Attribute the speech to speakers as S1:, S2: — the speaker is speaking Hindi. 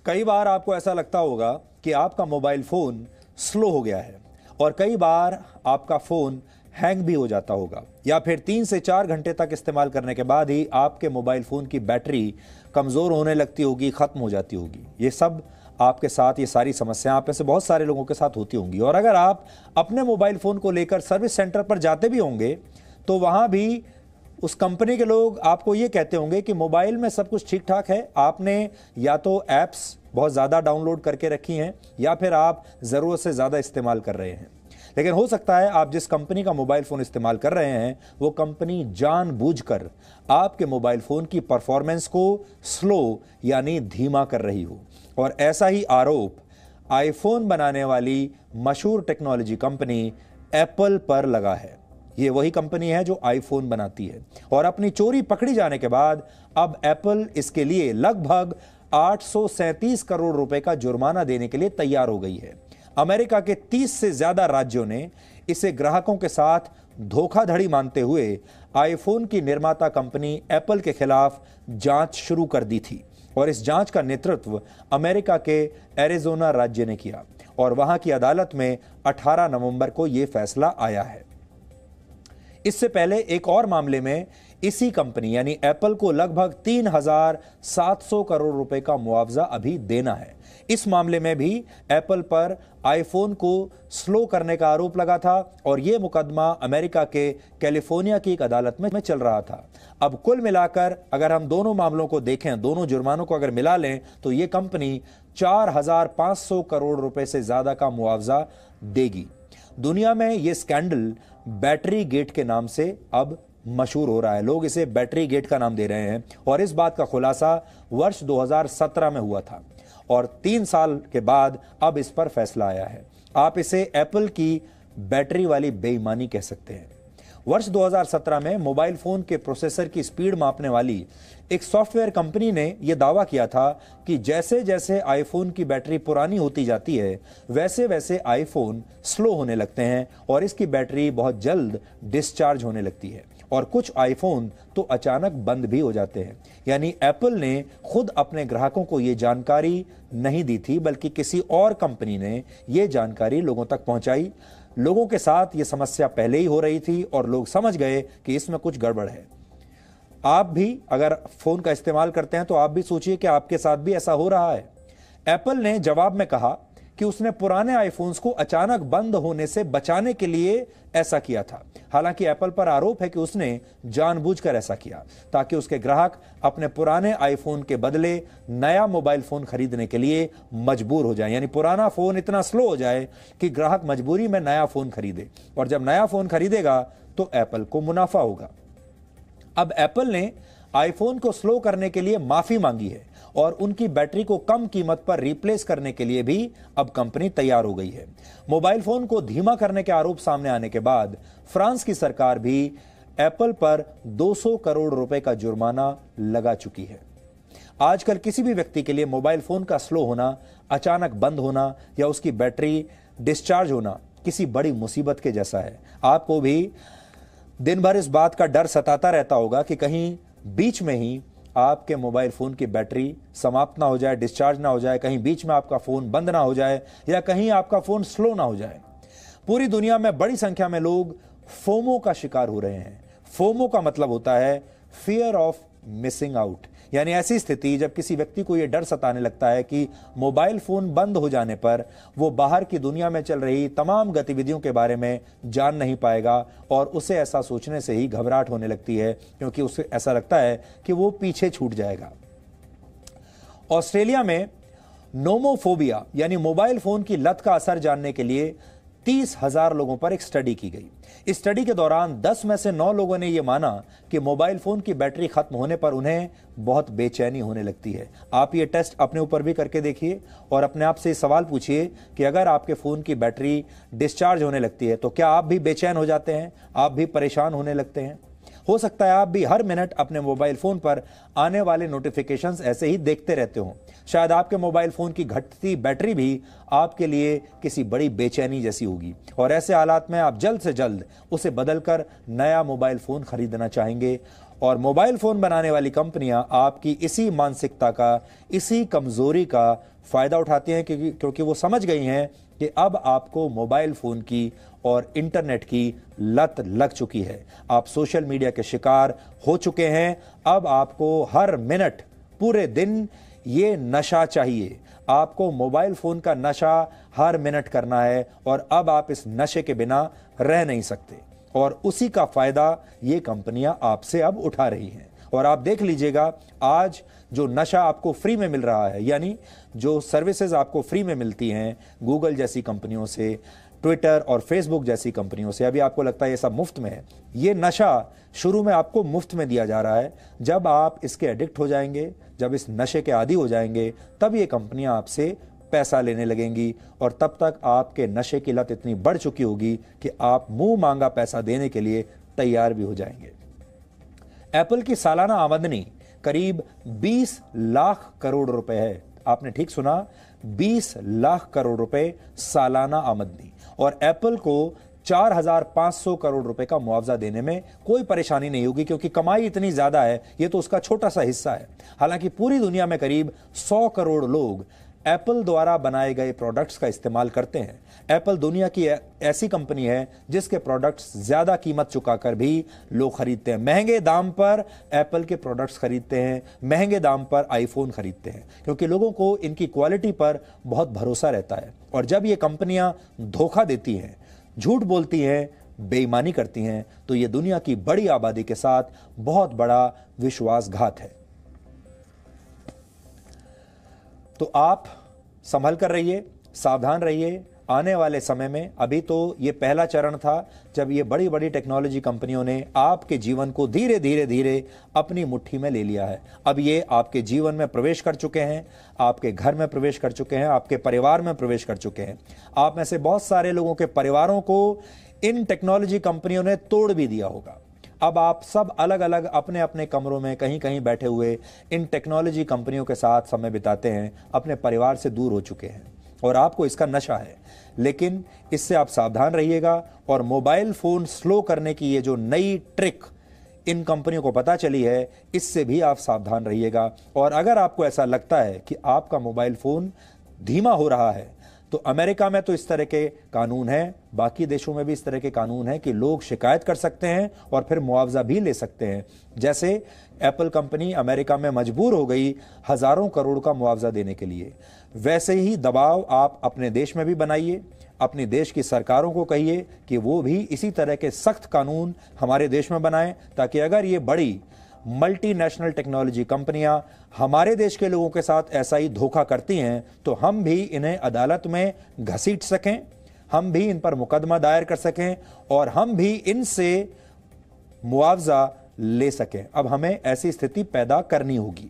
S1: कई बार आपको ऐसा लगता होगा कि आपका मोबाइल फ़ोन स्लो हो गया है और कई बार आपका फ़ोन हैंग भी हो जाता होगा या फिर 3 से 4 घंटे तक इस्तेमाल करने के बाद ही आपके मोबाइल फ़ोन की बैटरी कमज़ोर होने लगती होगी, ख़त्म हो जाती होगी। ये सब आपके साथ, ये सारी समस्याएं आप में से बहुत सारे लोगों के साथ होती होंगी। और अगर आप अपने मोबाइल फ़ोन को लेकर सर्विस सेंटर पर जाते भी होंगे तो वहाँ भी उस कंपनी के लोग आपको ये कहते होंगे कि मोबाइल में सब कुछ ठीक ठाक है, आपने या तो ऐप्स बहुत ज़्यादा डाउनलोड करके रखी हैं या फिर आप ज़रूरत से ज़्यादा इस्तेमाल कर रहे हैं। लेकिन हो सकता है आप जिस कंपनी का मोबाइल फ़ोन इस्तेमाल कर रहे हैं वो कंपनी जानबूझकर आपके मोबाइल फ़ोन की परफॉर्मेंस को स्लो यानी धीमा कर रही हो। और ऐसा ही आरोप आईफोन बनाने वाली मशहूर टेक्नोलॉजी कंपनी एप्पल पर लगा है। ये वही कंपनी है जो आईफोन बनाती है और अपनी चोरी पकड़ी जाने के बाद अब एप्पल इसके लिए लगभग 837 करोड़ रुपए का जुर्माना देने के लिए तैयार हो गई है। अमेरिका के 30 से ज्यादा राज्यों ने इसे ग्राहकों के साथ धोखाधड़ी मानते हुए आईफोन की निर्माता कंपनी एप्पल के खिलाफ जांच शुरू कर दी थी और इस जांच का नेतृत्व अमेरिका के एरिजोना राज्य ने किया और वहां की अदालत में 18 नवंबर को यह फैसला आया है। इससे पहले एक और मामले में इसी कंपनी यानी एप्पल को लगभग 3,700 करोड़ रुपए का मुआवजा अभी देना है। इस मामले में भी एप्पल पर आईफोन को स्लो करने का आरोप लगा था और यह मुकदमा अमेरिका के कैलिफोर्निया की एक अदालत में चल रहा था। अब कुल मिलाकर अगर हम दोनों मामलों को देखें, दोनों जुर्मानों को अगर मिला लें तो यह कंपनी 4,500 करोड़ रुपए से ज्यादा का मुआवजा देगी। दुनिया में यह स्कैंडल बैटरी गेट के नाम से अब मशहूर हो रहा है। लोग इसे बैटरी गेट का नाम दे रहे हैं और इस बात का खुलासा वर्ष 2017 में हुआ था और 3 साल के बाद अब इस पर फैसला आया है। आप इसे एप्पल की बैटरी वाली बेईमानी कह सकते हैं। वर्ष 2017 में मोबाइल फोन के प्रोसेसर की स्पीड मापने वाली एक सॉफ्टवेयर कंपनी ने यह दावा किया था कि जैसे जैसे आईफोन की बैटरी पुरानी होती जाती है वैसे वैसे आईफोन स्लो होने लगते हैं और इसकी बैटरी बहुत जल्द डिस्चार्ज होने लगती है और कुछ आईफोन तो अचानक बंद भी हो जाते हैं। यानी एप्पल ने खुद अपने ग्राहकों को यह जानकारी नहीं दी थी बल्कि किसी और कंपनी ने यह जानकारी लोगों तक पहुंचाई। लोगों के साथ यह समस्या पहले ही हो रही थी और लोग समझ गए कि इसमें कुछ गड़बड़ है। आप भी अगर फोन का इस्तेमाल करते हैं तो आप भी सोचिए कि आपके साथ भी ऐसा हो रहा है। एप्पल ने जवाब में कहा कि उसने पुराने आईफोन्स को अचानक बंद होने से बचाने के लिए ऐसा किया था। हालांकि एप्पल पर आरोप है कि उसने जानबूझकर ऐसा किया ताकि उसके ग्राहक अपने पुराने आईफोन के बदले नया मोबाइल फोन खरीदने के लिए मजबूर हो जाएं। यानी पुराना फोन इतना स्लो हो जाए कि ग्राहक मजबूरी में नया फोन खरीदे और जब नया फोन खरीदेगा तो एप्पल को मुनाफा होगा। अब एप्पल ने आईफोन को स्लो करने के लिए माफी मांगी है और उनकी बैटरी को कम कीमत पर रिप्लेस करने के लिए भी अब कंपनी तैयार हो गई है। मोबाइल फोन को धीमा करने के आरोप सामने आने के बाद फ्रांस की सरकार भी एप्पल पर 200 करोड़ रुपए का जुर्माना लगा चुकी है। आजकल किसी भी व्यक्ति के लिए मोबाइल फोन का स्लो होना, अचानक बंद होना या उसकी बैटरी डिस्चार्ज होना किसी बड़ी मुसीबत के जैसा है। आपको भी दिन भर इस बात का डर सताता रहता होगा कि कहीं बीच में ही आपके मोबाइल फोन की बैटरी समाप्त ना हो जाए, डिस्चार्ज ना हो जाए, कहीं बीच में आपका फोन बंद ना हो जाए या कहीं आपका फोन स्लो ना हो जाए। पूरी दुनिया में बड़ी संख्या में लोग फोमो का शिकार हो रहे हैं। फोमो का मतलब होता है फियर ऑफ मिसिंग आउट, यानी ऐसी स्थिति जब किसी व्यक्ति को यह डर सताने लगता है कि मोबाइल फोन बंद हो जाने पर वो बाहर की दुनिया में चल रही तमाम गतिविधियों के बारे में जान नहीं पाएगा और उसे ऐसा सोचने से ही घबराहट होने लगती है क्योंकि उसे ऐसा लगता है कि वो पीछे छूट जाएगा। ऑस्ट्रेलिया में नोमोफोबिया यानी मोबाइल फोन की लत का असर जानने के लिए 30,000 लोगों पर एक स्टडी की गई। इस स्टडी के दौरान 10 में से 9 लोगों ने यह माना कि मोबाइल फोन की बैटरी खत्म होने पर उन्हें बहुत बेचैनी होने लगती है। आप ये टेस्ट अपने ऊपर भी करके देखिए और अपने आप से सवाल पूछिए कि अगर आपके फोन की बैटरी डिस्चार्ज होने लगती है तो क्या आप भी बेचैन हो जाते हैं, आप भी परेशान होने लगते हैं? हो सकता है आप भी हर मिनट अपने मोबाइल फोन पर आने वाले नोटिफिकेशंस ऐसे ही देखते रहते हो। शायद आपके मोबाइल फोन की घटती बैटरी भी आपके लिए किसी बड़ी बेचैनी जैसी होगी और ऐसे हालात में आप जल्द से जल्द उसे बदलकर नया मोबाइल फोन खरीदना चाहेंगे और मोबाइल फोन बनाने वाली कंपनियां आपकी इसी मानसिकता का, इसी कमजोरी का फायदा उठाती हैं, क्योंकि वो समझ गई हैं कि अब आपको मोबाइल फोन की और इंटरनेट की लत लग चुकी है। आप सोशल मीडिया के शिकार हो चुके हैं। अब आपको हर मिनट, पूरे दिन ये नशा चाहिए। आपको मोबाइल फोन का नशा हर मिनट करना है और अब आप इस नशे के बिना रह नहीं सकते। और उसी का फायदा ये कंपनियां आपसे अब उठा रही हैं। और आप देख लीजिएगा, आज जो नशा आपको फ्री में मिल रहा है, यानी जो सर्विसेज आपको फ्री में मिलती हैं गूगल जैसी कंपनियों से, ट्विटर और फेसबुक जैसी कंपनियों से, अभी आपको लगता है ये सब मुफ्त में है। ये नशा शुरू में आपको मुफ्त में दिया जा रहा है। जब आप इसके एडिक्ट हो जाएंगे, जब इस नशे के आदी हो जाएंगे, तब ये कंपनियां आपसे पैसा लेने लगेंगी और तब तक आपके नशे की लत इतनी बढ़ चुकी होगी कि आप मुंह मांगा पैसा देने के लिए तैयार भी हो जाएंगे। एप्पल की सालाना आमदनी करीब 20 लाख करोड़ रुपए है। आपने ठीक सुना, 20 लाख करोड़ रुपए सालाना आमदनी। और एप्पल को 4,500 करोड़ रुपए का मुआवजा देने में कोई परेशानी नहीं होगी, क्योंकि कमाई इतनी ज्यादा है, ये तो उसका छोटा सा हिस्सा है। हालांकि पूरी दुनिया में करीब 100 करोड़ लोग एप्पल द्वारा बनाए गए प्रोडक्ट्स का इस्तेमाल करते हैं। एप्पल दुनिया की ऐसी कंपनी है जिसके प्रोडक्ट्स ज्यादा कीमत चुकाकर भी लोग खरीदते हैं। महंगे दाम पर एप्पल के प्रोडक्ट्स खरीदते हैं, महंगे दाम पर आईफोन खरीदते हैं, क्योंकि लोगों को इनकी क्वालिटी पर बहुत भरोसा रहता है। और जब ये कंपनियां धोखा देती हैं, झूठ बोलती हैं, बेईमानी करती हैं, तो ये दुनिया की बड़ी आबादी के साथ बहुत बड़ा विश्वासघात है। तो आप संभल कर रहिए, सावधान रहिए। आने वाले समय में, अभी तो ये पहला चरण था जब ये बड़ी बड़ी टेक्नोलॉजी कंपनियों ने आपके जीवन को धीरे धीरे धीरे अपनी मुट्ठी में ले लिया है। अब ये आपके जीवन में प्रवेश कर चुके हैं, आपके घर में प्रवेश कर चुके हैं, आपके परिवार में प्रवेश कर चुके हैं। आप में से बहुत सारे लोगों के परिवारों को इन टेक्नोलॉजी कंपनियों ने तोड़ भी दिया होगा। अब आप सब अलग अलग अपने अपने कमरों में कहीं कहीं बैठे हुए इन टेक्नोलॉजी कंपनियों के साथ समय बिताते हैं, अपने परिवार से दूर हो चुके हैं और आपको इसका नशा है। लेकिन इससे आप सावधान रहिएगा। और मोबाइल फोन स्लो करने की ये जो नई ट्रिक इन कंपनियों को पता चली है, इससे भी आप सावधान रहिएगा। और अगर आपको ऐसा लगता है कि आपका मोबाइल फोन धीमा हो रहा है, तो अमेरिका में तो इस तरह के कानून हैं, बाकी देशों में भी इस तरह के कानून हैं कि लोग शिकायत कर सकते हैं और फिर मुआवजा भी ले सकते हैं। जैसे एप्पल कंपनी अमेरिका में मजबूर हो गई हजारों करोड़ का मुआवजा देने के लिए, वैसे ही दबाव आप अपने देश में भी बनाइए। अपने देश की सरकारों को कहिए कि वो भी इसी तरह के सख्त कानून हमारे देश में बनाएं, ताकि अगर ये बड़ी मल्टीनेशनल टेक्नोलॉजी कंपनियां हमारे देश के लोगों के साथ ऐसा ही धोखा करती हैं, तो हम भी इन्हें अदालत में घसीट सकें, हम भी इन पर मुकदमा दायर कर सकें और हम भी इनसे मुआवजा ले सकें। अब हमें ऐसी स्थिति पैदा करनी होगी।